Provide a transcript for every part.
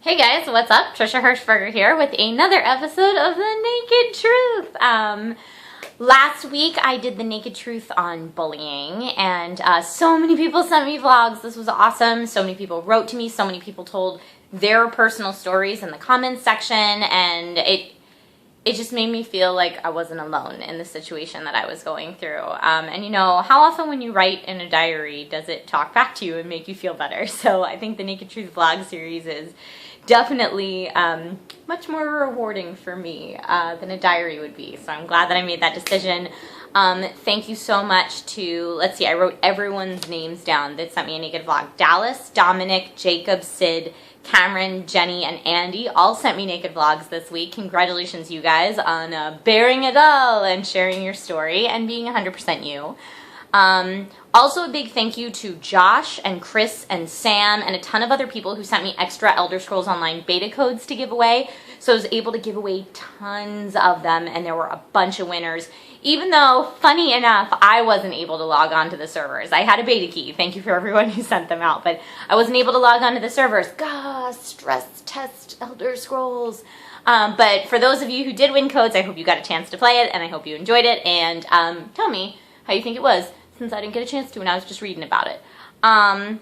Hey guys, what's up? Trisha Hershberger here with another episode of The Naked Truth. Last week I did The Naked Truth on bullying, and so many people sent me vlogs. This was awesome. So many people wrote to me. So many people told their personal stories in the comments section, and it just made me feel like I wasn't alone in the situation that I was going through. And you know, how often when you write in a diary does it talk back to you and make you feel better? So I think the Naked Truth vlog series is definitely much more rewarding for me than a diary would be. So I'm glad that I made that decision. Thank you so much to, let's see, I wrote everyone's names down that sent me a naked vlog. Dallas, Dominic, Jacob, Sid, Cameron, Jenny, and Andy all sent me naked vlogs this week. Congratulations, you guys, on bearing it all and sharing your story and being 100% you. Also a big thank you to Josh and Chris and Sam and a ton of other people who sent me extra Elder Scrolls Online beta codes to give away. So I was able to give away tons of them, and there were a bunch of winners. Even though, funny enough, I wasn't able to log on to the servers. I had a beta key. Thank you for everyone who sent them out, but I wasn't able to log on to the servers. Gosh, stress test Elder Scrolls. But for those of you who did win codes, I hope you got a chance to play it, and I hope you enjoyed it, and tell me how you think it was, since I didn't get a chance to and I was just reading about it. And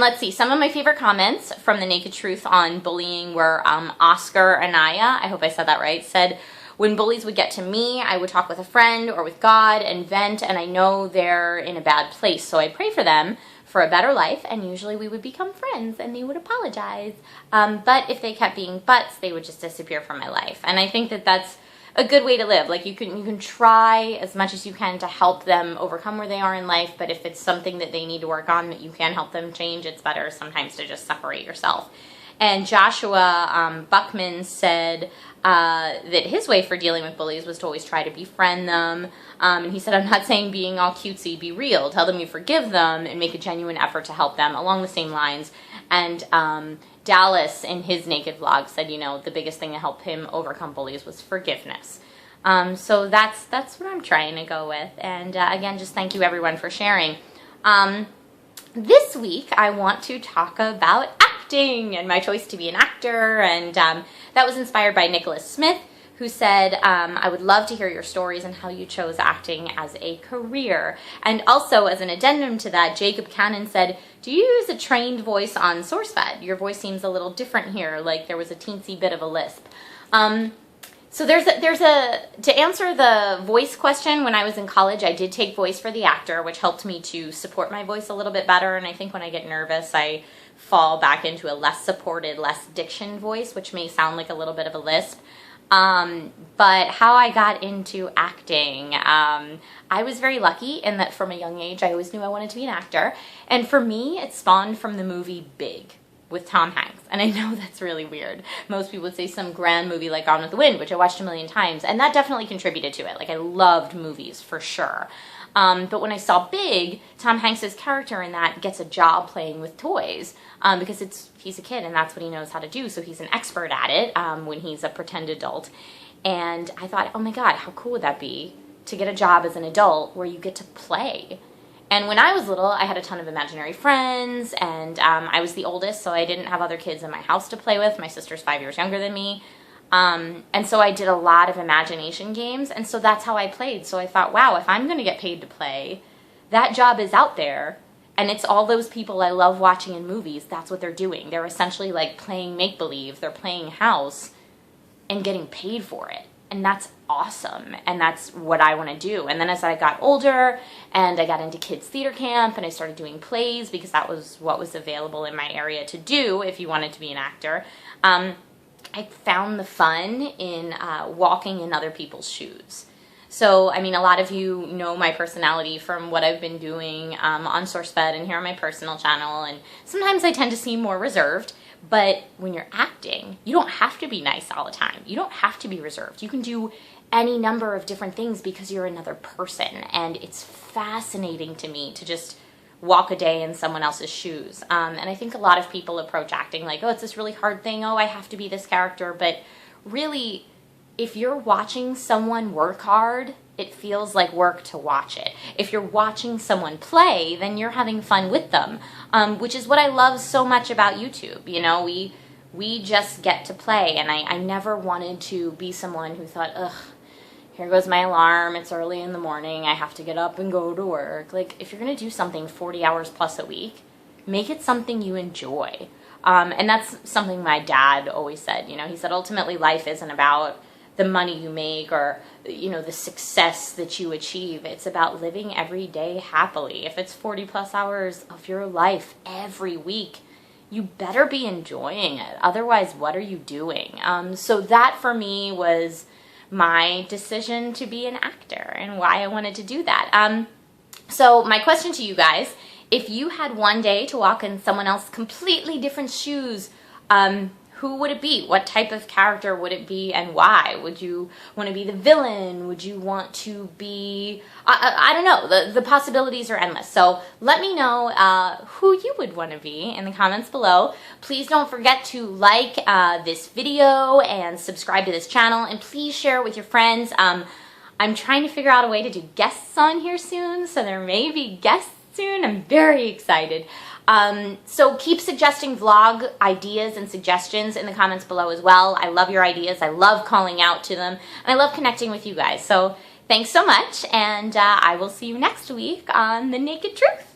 let's see, some of my favorite comments from The Naked Truth on bullying were Oscar Anaya, I hope I said that right, said, when bullies would get to me, I would talk with a friend or with God and vent, and I know they're in a bad place, so I pray for them for a better life, and usually we would become friends and they would apologize. But if they kept being butts, they would just disappear from my life. And I think that that's a good way to live. Like, you can try as much as you can to help them overcome where they are in life, but if it's something that they need to work on that you can help them change, it's better sometimes to just separate yourself. And Joshua Buckman said that his way for dealing with bullies was to always try to befriend them. And he said, I'm not saying being all cutesy, be real. Tell them you forgive them and make a genuine effort to help them, along the same lines. And Dallas, in his naked vlog, said, you know, the biggest thing to help him overcome bullies was forgiveness. So that's what I'm trying to go with. And again, just thank you everyone for sharing. This week, I want to talk about acting and my choice to be an actor. And that was inspired by Nicholas Smith, who said, I would love to hear your stories and how you chose acting as a career. And also, as an addendum to that, Jacob Cannon said, do you use a trained voice on SourceFed? Your voice seems a little different here, like there was a teensy bit of a lisp. So to answer the voice question, when I was in college, I did take voice for the actor, which helped me to support my voice a little bit better. And I think when I get nervous, I fall back into a less supported, less diction voice, which may sound like a little bit of a lisp. But how I got into acting, I was very lucky in that from a young age, I always knew I wanted to be an actor. And for me, it spawned from the movie Big with Tom Hanks. And I know that's really weird. Most people would say some grand movie like Gone with the Wind, which I watched a million times. And that definitely contributed to it. Like, I loved movies for sure. But when I saw Big, Tom Hanks's character in that gets a job playing with toys because he's a kid and that's what he knows how to do. So he's an expert at it when he's a pretend adult. And I thought, oh my God, how cool would that be to get a job as an adult where you get to play? And when I was little, I had a ton of imaginary friends, and I was the oldest, so I didn't have other kids in my house to play with. My sister's 5 years younger than me. And so I did a lot of imagination games, and so that's how I played. So I thought, wow, if I'm going to get paid to play, that job is out there, and it's all those people I love watching in movies. That's what they're doing. They're essentially like playing make-believe. They're playing house and getting paid for it. And that's awesome, and that's what I want to do. And then as I got older and I got into kids theater camp and I started doing plays because that was what was available in my area to do if you wanted to be an actor, I found the fun in walking in other people's shoes. So, I mean, a lot of you know my personality from what I've been doing on SourceFed and here on my personal channel, and sometimes I tend to seem more reserved. But when you're acting, you don't have to be nice all the time. You don't have to be reserved. You can do any number of different things because you're another person. And it's fascinating to me to just walk a day in someone else's shoes. And I think a lot of people approach acting like, oh, it's this really hard thing. Oh, I have to be this character. But really, if you're watching someone work hard it feels like work to watch it. If you're watching someone play, then you're having fun with them, which is what I love so much about YouTube. You know, we just get to play, and I never wanted to be someone who thought, ugh, here goes my alarm, it's early in the morning, I have to get up and go to work. Like, if you're going to do something 40 hours plus a week, make it something you enjoy. And that's something my dad always said. You know, he said, ultimately, life isn't about the money you make or, you know, the success that you achieve. It's about living every day happily. If it's 40 plus hours of your life every week, you better be enjoying it. Otherwise, what are you doing? So that for me was my decision to be an actor and why I wanted to do that. So my question to you guys, if you had one day to walk in someone else's completely different shoes, who would it be? What type of character would it be and why? Would you want to be the villain? Would you want to be, I don't know, the possibilities are endless. So let me know who you would want to be in the comments below. Please don't forget to like this video and subscribe to this channel, and please share it with your friends. I'm trying to figure out a way to do guests on here soon, so there may be guests soon. I'm very excited. So keep suggesting vlog ideas and suggestions in the comments below as well. I love your ideas. I love calling out to them, and I love connecting with you guys. So thanks so much, and I will see you next week on The Naked Truth.